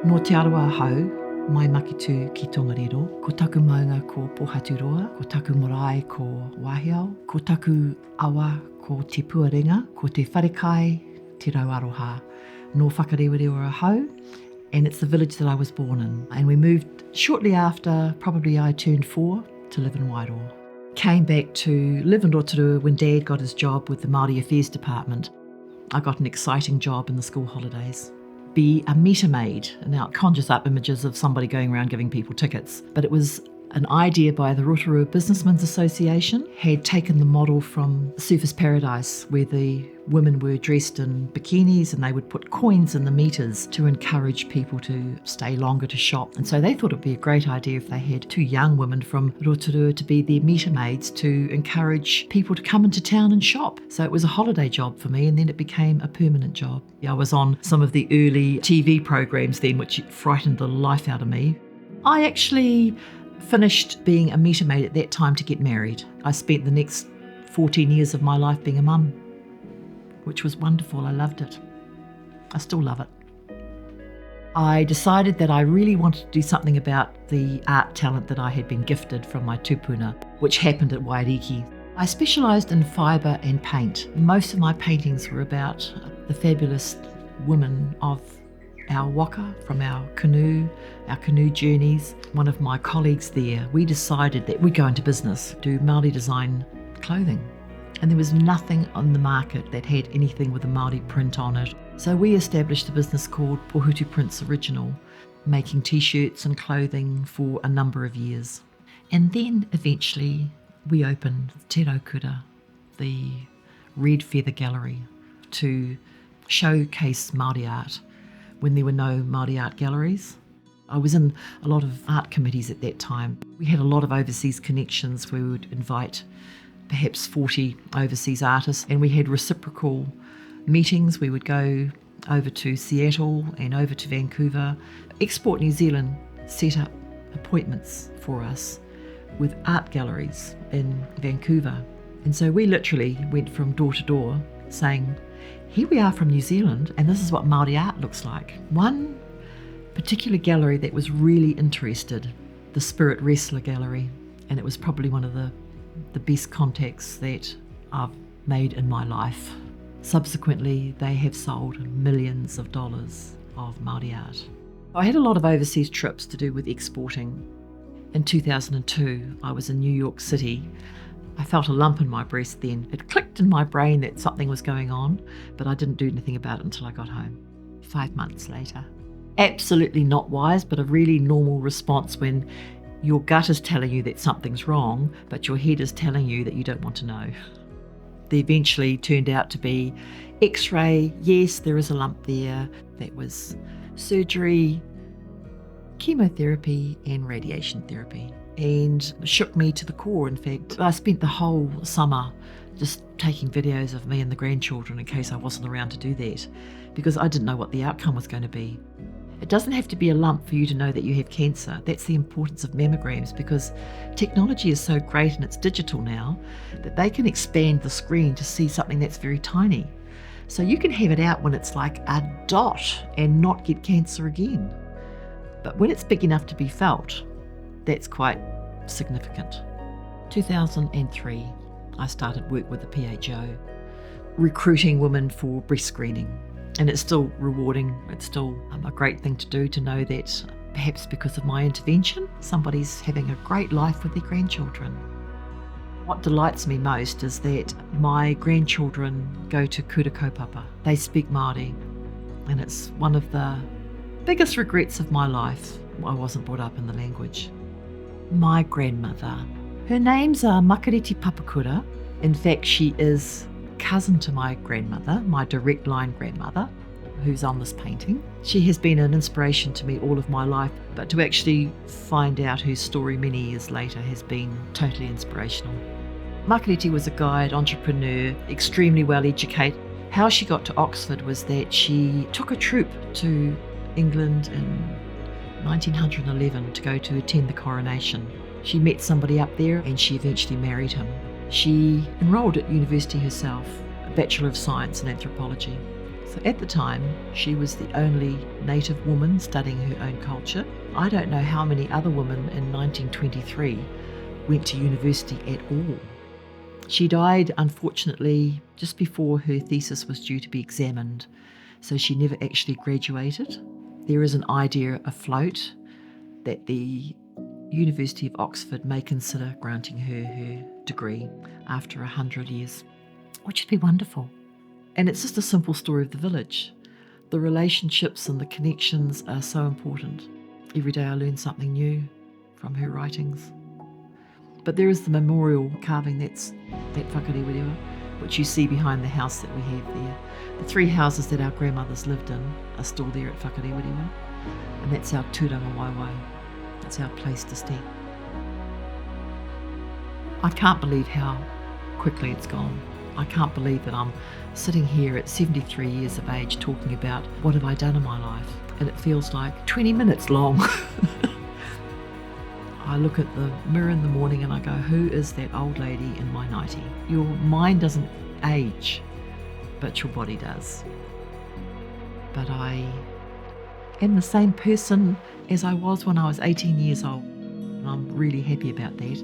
No te aroa hau, mai makitu ki Tongariro, ko taku maunga ko Pohaturoa, ko taku marae ko Wahiao, ko taku awa ko Te Puarenga, ko Te Wharekai, Te Rauaroha, no Whakarewarewa hau, and it's the village that I was born in. And we moved shortly after, probably I turned 4, to live in Wairoa. Came back to live in Rotorua when Dad got his job with the Māori Affairs Department. I got an exciting job in the school holidays. Be a meter maid. Now it conjures up images of somebody going around giving people tickets, but it was an idea by the Rotorua Businessmen's Association, had taken the model from Surfers Paradise, where the women were dressed in bikinis and they would put coins in the meters to encourage people to stay longer to shop. And so they thought it would be a great idea if they had 2 young women from Rotorua to be their meter maids to encourage people to come into town and shop. So it was a holiday job for me, and then it became a permanent job. I was on some of the early TV programs then, which frightened the life out of me. I actually finished being a meter maid at that time to get married. I spent the next 14 years of my life being a mum, which was wonderful. I loved it. I still love it. I decided that I really wanted to do something about the art talent that I had been gifted from my tupuna, which happened at Wairiki. I specialised in fibre and paint. Most of my paintings were about the fabulous women of our waka, from our canoe journeys. One of my colleagues there, we decided that we'd go into business, do Māori design clothing. And there was nothing on the market that had anything with a Māori print on it. So we established a business called Pohutu Prints Original, making t-shirts and clothing for a number of years. And then eventually we opened Te Raukura, the Red Feather Gallery, to showcase Māori art when there were no Māori art galleries. I was in a lot of art committees at that time. We had a lot of overseas connections where we would invite perhaps 40 overseas artists, and we had reciprocal meetings. We would go over to Seattle and over to Vancouver. Export New Zealand set up appointments for us with art galleries in Vancouver. And so we literally went from door to door saying, here we are from New Zealand, and this is what Māori art looks like. One particular gallery that was really interested, the Spirit Wrestler Gallery, and it was probably one of the best contacts that I've made in my life. Subsequently, they have sold millions of dollars of Māori art. I had a lot of overseas trips to do with exporting. In 2002, I was in New York City. I felt a lump in my breast then. It clicked in my brain that something was going on, but I didn't do anything about it until I got home, 5 months later. Absolutely not wise, but a really normal response when your gut is telling you that something's wrong, but your head is telling you that you don't want to know. They eventually turned out to be X-ray. Yes, there is a lump there. That was surgery, chemotherapy and radiation therapy, and shook me to the core. In fact, I spent the whole summer just taking videos of me and the grandchildren in case I wasn't around to do that, because I didn't know what the outcome was going to be. It doesn't have to be a lump for you to know that you have cancer. That's the importance of mammograms, because technology is so great and it's digital now that they can expand the screen to see something that's very tiny. So you can have it out when it's like a dot and not get cancer again. But when it's big enough to be felt, that's quite significant. 2003, I started work with the PHO, recruiting women for breast screening. And it's still rewarding. It's still a great thing to do, to know that perhaps because of my intervention, somebody's having a great life with their grandchildren. What delights me most is that my grandchildren go to kura kaupapa. They speak Māori, and it's one of the biggest regrets of my life. I wasn't brought up in the language. My grandmother, her name's Makariti Papakura. In fact, she is cousin to my grandmother, my direct line grandmother, who's on this painting. She has been an inspiration to me all of my life, but to actually find out her story many years later has been totally inspirational. Makariti was a guide, entrepreneur, extremely well educated. How she got to Oxford was that she took a troop to England in 1911 to go to attend the coronation. She met somebody up there and she eventually married him. She enrolled at university herself, a Bachelor of Science in Anthropology. So at the time, she was the only native woman studying her own culture. I don't know how many other women in 1923 went to university at all. She died, unfortunately, just before her thesis was due to be examined, so she never actually graduated. There is an idea afloat that the University of Oxford may consider granting her degree after 100 years, which would be wonderful. And it's just a simple story of the village. The relationships and the connections are so important. Every day I learn something new from her writings. But there is the memorial carving, that's that whakarewarewa, which you see behind the house that we have there. The 3 houses that our grandmothers lived in are still there at Whakarewarewa, and that's our tūranga waiwai. That's our place to stay. I can't believe how quickly it's gone. I can't believe that I'm sitting here at 73 years of age talking about what have I done in my life, and it feels like 20 minutes long. I look at the mirror in the morning and I go, who is that old lady in my 90? Your mind doesn't age, but your body does. But I am the same person as I was when I was 18 years old, and I'm really happy about that.